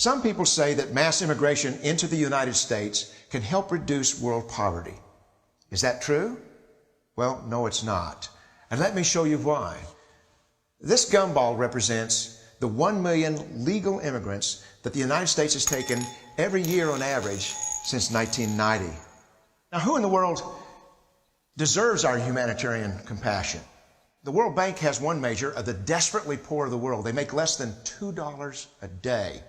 Some people say that mass immigration into the United States can help reduce world poverty. Is that true? Well, no, it's not. And let me show you why. This gumball represents the 1 million legal immigrants that the United States has taken every year on average since 1990. Now, who in the world deserves our humanitarian compassion? The World Bank has one measure of the desperately poor of the world. They make less than $2 a day.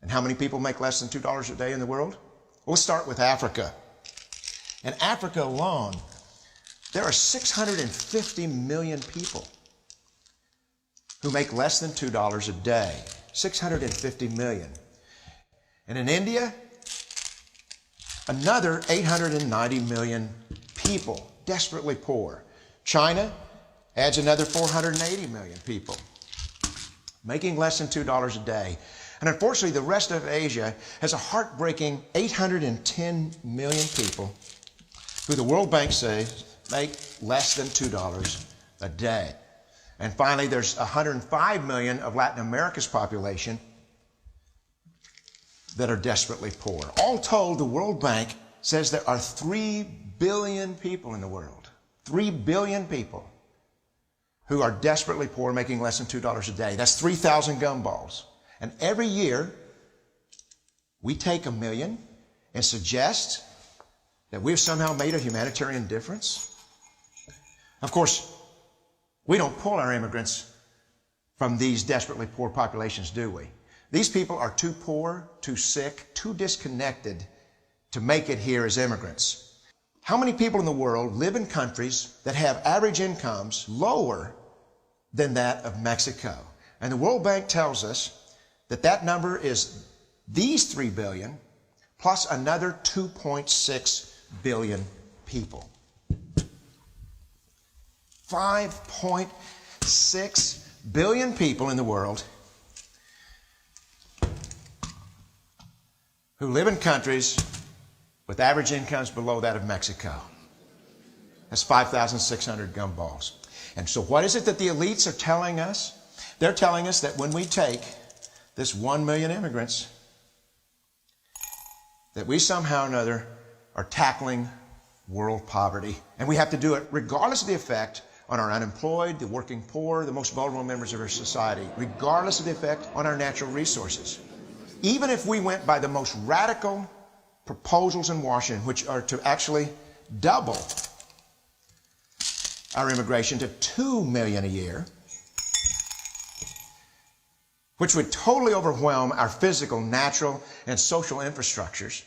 And how many people make less than $2 a day in the world? We'll start with Africa. In Africa alone, there are 650 million people who make less than $2 a day. 650 million. And in India, another 890 million people, desperately poor. China adds another 480 million people, making less than $2 a day. And unfortunately, the rest of Asia has a heartbreaking 810 million people who the World Bank says make less than $2 a day. And finally, there's 105 million of Latin America's population that are desperately poor. All told, the World Bank says there are 3 billion people in the world. 3 billion people who are desperately poor, making less than $2 a day. That's 3,000 gumballs. And every year, we take 1 million and suggest that we've somehow made a humanitarian difference. Of course, we don't pull our immigrants from these desperately poor populations, do we? These people are too poor, too sick, too disconnected to make it here as immigrants. How many people in the world live in countries that have average incomes lower than that of Mexico? And the World Bank tells us that that number is these 3 billion plus another 2.6 billion people. 5.6 billion people in the world who live in countries with average incomes below that of Mexico. That's 5,600 gumballs. And so what is it that the elites are telling us? They're telling us that when we take this 1 million immigrants, that we somehow or another are tackling world poverty. And we have to do it regardless of the effect on our unemployed, the working poor, the most vulnerable members of our society, regardless of the effect on our natural resources. Even if we went by the most radical proposals in Washington, which are to actually double our immigration to 2 million a year, which would totally overwhelm our physical, natural, and social infrastructures,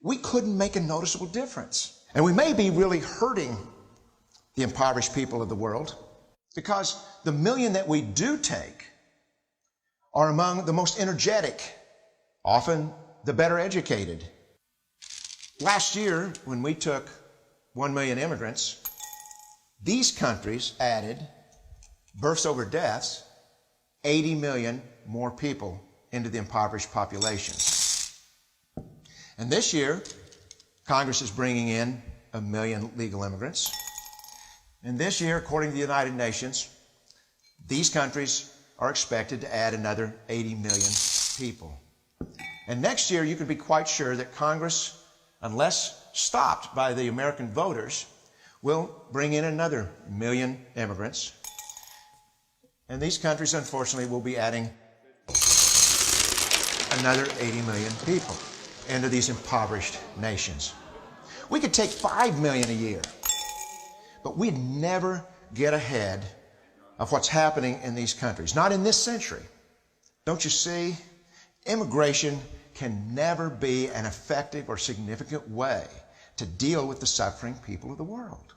we couldn't make a noticeable difference. And we may be really hurting the impoverished people of the world because the million that we do take are among the most energetic, often the better educated. Last year, when we took 1 million immigrants, these countries added births over deaths, 80 million more people into the impoverished populations. And this year, Congress is bringing in 1 million legal immigrants. And this year, according to the United Nations, these countries are expected to add another 80 million people. And next year, you can be quite sure that Congress, unless stopped by the American voters, will bring in another 1 million immigrants. And these countries, unfortunately, will be adding another 80 million people into these impoverished nations. We could take 5 million a year, but we'd never get ahead of what's happening in these countries. Not in this century. Don't you see? Immigration can never be an effective or significant way to deal with the suffering people of the world.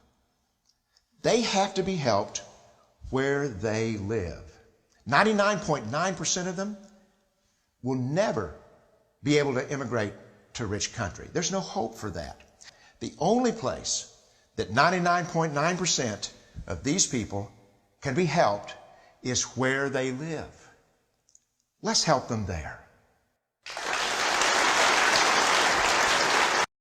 They have to be helped where they live. 99.9% of them will never be able to immigrate to a rich country. There's no hope for that. The only place that 99.9% of these people can be helped is where they live. Let's help them there.